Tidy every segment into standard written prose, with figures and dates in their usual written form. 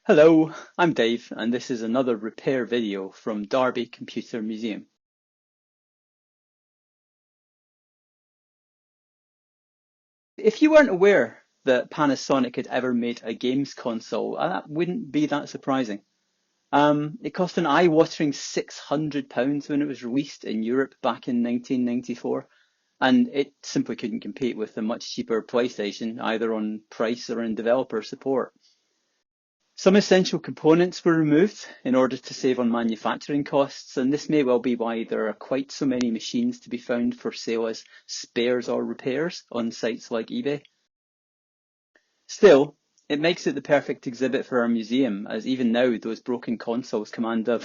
Hello, I'm Dave, and this is another repair video from Derby Computer Museum. If you weren't aware that Panasonic had ever made a games console, that wouldn't be that surprising. It cost an eye-watering £600 when it was released in Europe back in 1994, and it simply couldn't compete with the much cheaper PlayStation, either on price or in developer support. Some essential components were removed in order to save on manufacturing costs, and this may well be why there are quite so many machines to be found for sale as spares or repairs on sites like eBay. Still, it makes it the perfect exhibit for our museum, as even now those broken consoles command a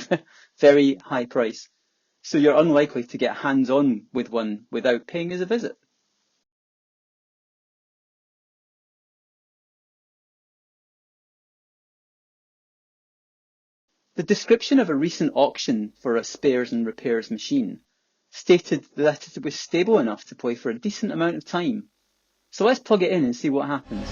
very high price, so you're unlikely to get hands-on with one without paying us a visit. The description of a recent auction for a spares and repairs machine stated that it was stable enough to play for a decent amount of time. So let's plug it in and see what happens.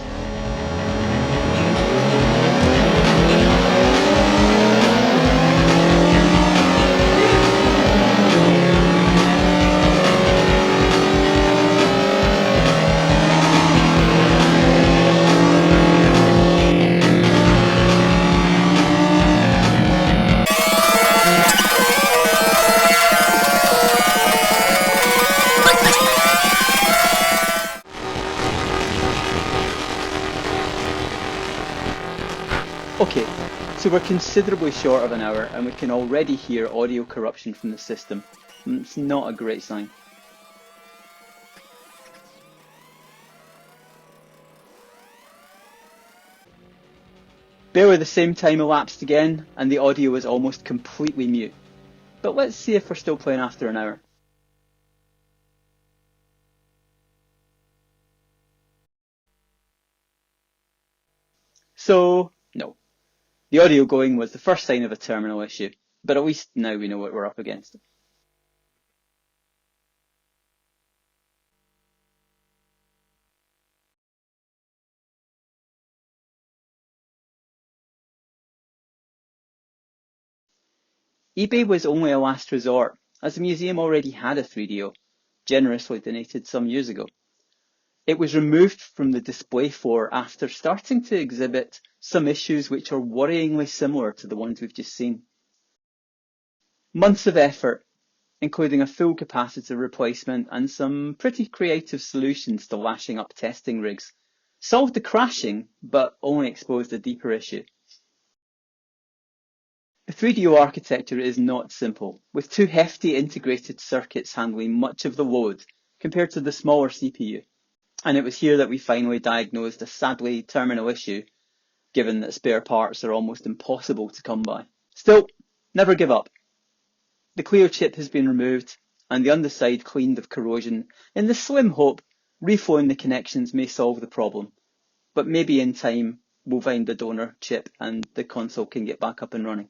Okay, so we're considerably short of an hour and we can already hear audio corruption from the system. It's not a great sign. Barely the same time elapsed again and the audio was almost completely mute. But let's see if we're still playing after an hour. So, no. The audio going was the first sign of a terminal issue, but at least now we know what we're up against. eBay was only a last resort, as the museum already had a 3DO, generously donated some years ago. It was removed from the display floor after starting to exhibit some issues which are worryingly similar to the ones we've just seen. Months of effort, including a full capacitor replacement and some pretty creative solutions to lashing up testing rigs, solved the crashing, but only exposed a deeper issue. The 3DO architecture is not simple, with two hefty integrated circuits handling much of the load compared to the smaller CPU. And it was here that we finally diagnosed a sadly terminal issue, given that spare parts are almost impossible to come by. Still, never give up. The clear chip has been removed and the underside cleaned of corrosion in the slim hope reflowing the connections may solve the problem. But maybe in time we'll find the donor chip and the console can get back up and running.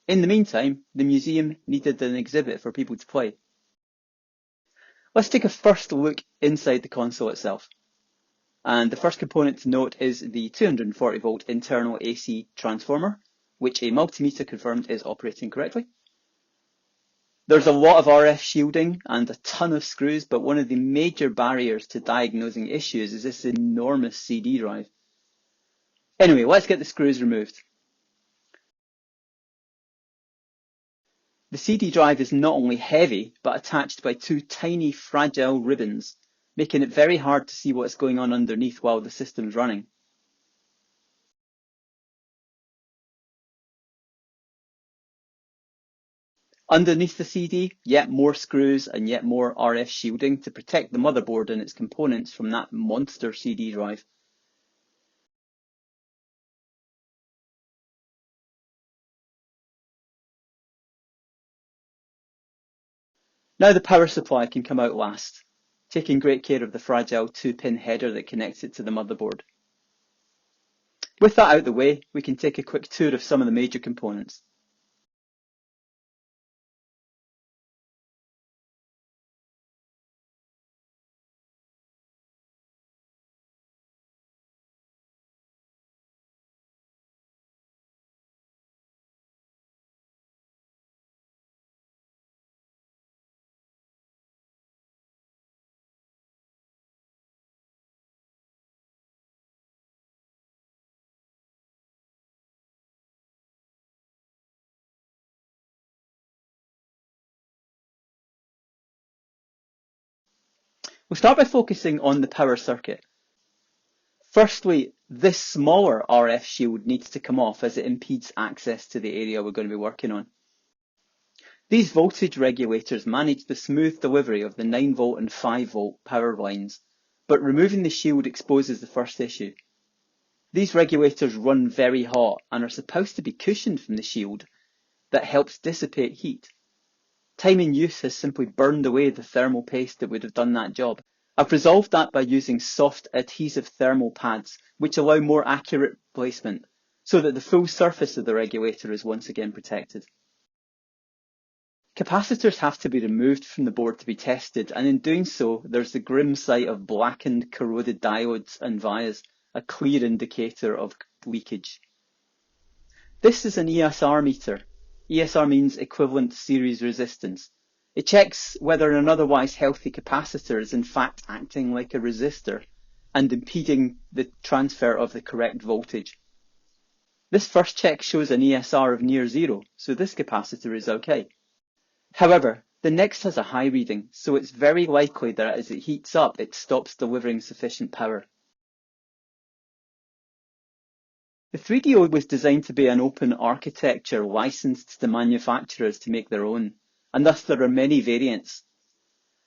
In the meantime, the museum needed an exhibit for people to play. Let's take a first look inside the console itself. And the first component to note is the 240 volt internal AC transformer, which a multimeter confirmed is operating correctly. There's a lot of RF shielding and a ton of screws, but one of the major barriers to diagnosing issues is this enormous CD drive. Anyway, let's get the screws removed. The CD drive is not only heavy, but attached by two tiny fragile ribbons, making it very hard to see what's going on underneath while the system's running. Underneath the CD, yet more screws and yet more RF shielding to protect the motherboard and its components from that monster CD drive. Now the power supply can come out last, taking great care of the fragile 2-pin header that connects it to the motherboard. With that out the way, we can take a quick tour of some of the major components. We'll start by focusing on the power circuit. Firstly, this smaller RF shield needs to come off as it impedes access to the area we're going to be working on. These voltage regulators manage the smooth delivery of the 9V and 5V power lines, but removing the shield exposes the first issue. These regulators run very hot and are supposed to be cushioned from the shield that helps dissipate heat. Time in use has simply burned away the thermal paste that would have done that job. I've resolved that by using soft adhesive thermal pads, which allow more accurate placement, so that the full surface of the regulator is once again protected. Capacitors have to be removed from the board to be tested, and in doing so, there's the grim sight of blackened, corroded diodes and vias, a clear indicator of leakage. This is an ESR meter. ESR means equivalent series resistance. It checks whether an otherwise healthy capacitor is in fact acting like a resistor and impeding the transfer of the correct voltage. This first check shows an ESR of near zero, so this capacitor is okay. However, the next has a high reading, so it's very likely that as it heats up, it stops delivering sufficient power. The 3DO was designed to be an open architecture licensed to manufacturers to make their own, and thus there are many variants.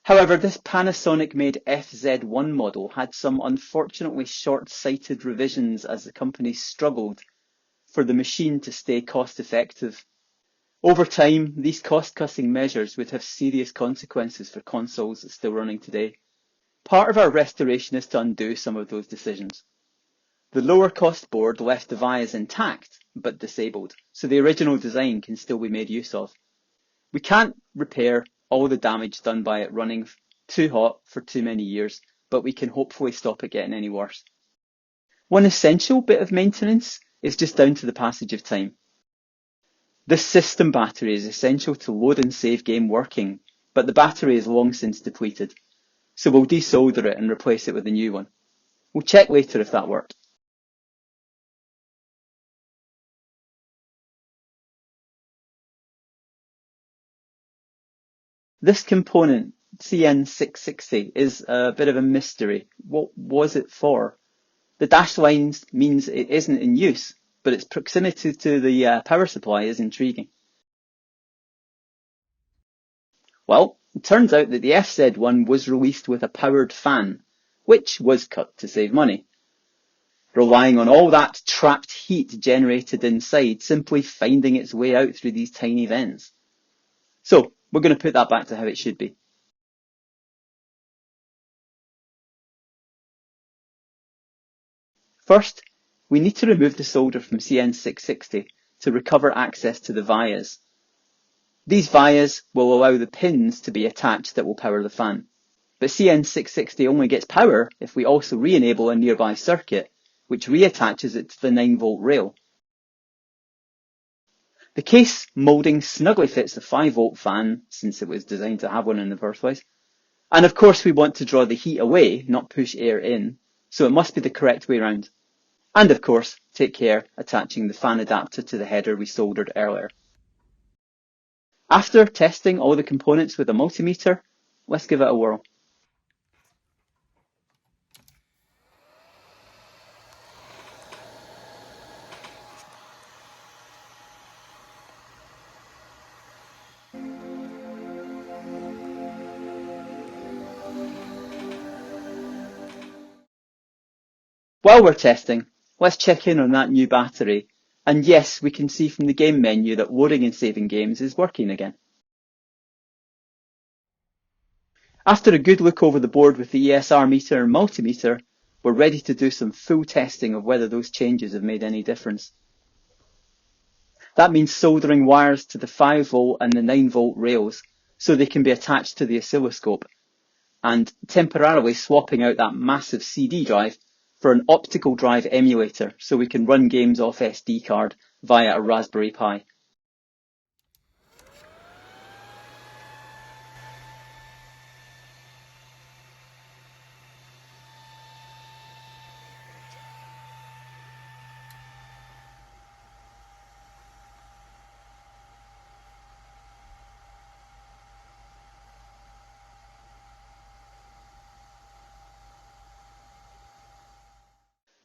However, this Panasonic-made FZ1 model had some unfortunately short-sighted revisions as the company struggled for the machine to stay cost-effective. Over time, these cost-cutting measures would have serious consequences for consoles still running today. Part of our restoration is to undo some of those decisions. The lower cost board left the vias intact, but disabled, so the original design can still be made use of. We can't repair all the damage done by it running too hot for too many years, but we can hopefully stop it getting any worse. One essential bit of maintenance is just down to the passage of time. This system battery is essential to load and save game working, but the battery is long since depleted, so we'll desolder it and replace it with a new one. We'll check later if that worked. This component, CN660, is a bit of a mystery. What was it for? The dashed lines means it isn't in use, but its proximity to the power supply is intriguing. Well, it turns out that the FZ1 was released with a powered fan, which was cut to save money, relying on all that trapped heat generated inside simply finding its way out through these tiny vents. So, we're going to put that back to how it should be. First, we need to remove the solder from CN660 to recover access to the vias. These vias will allow the pins to be attached that will power the fan. But CN660 only gets power if we also re-enable a nearby circuit, which reattaches it to the 9V rail. The case moulding snugly fits the 5V fan, since it was designed to have one in the first place. And of course we want to draw the heat away, not push air in, so it must be the correct way round. And of course, take care attaching the fan adapter to the header we soldered earlier. After testing all the components with a multimeter, let's give it a whirl. While we're testing, let's check in on that new battery. And yes, we can see from the game menu that loading and saving games is working again. After a good look over the board with the ESR meter and multimeter, we're ready to do some full testing of whether those changes have made any difference. That means soldering wires to the 5V and the 9V rails so they can be attached to the oscilloscope, and temporarily swapping out that massive CD drive for an optical drive emulator so we can run games off SD card via a Raspberry Pi.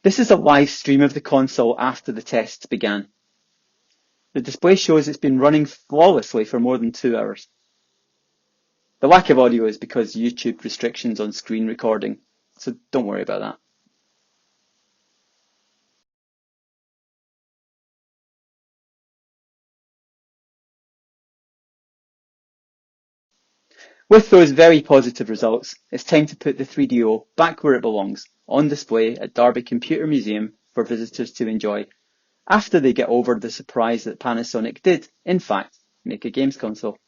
This is a live stream of the console after the tests began. The display shows it's been running flawlessly for more than 2 hours. The lack of audio is because YouTube restrictions on screen recording, so don't worry about that. With those very positive results, it's time to put the 3DO back where it belongs, on display at Derby Computer Museum for visitors to enjoy, after they get over the surprise that Panasonic did, in fact, make a games console.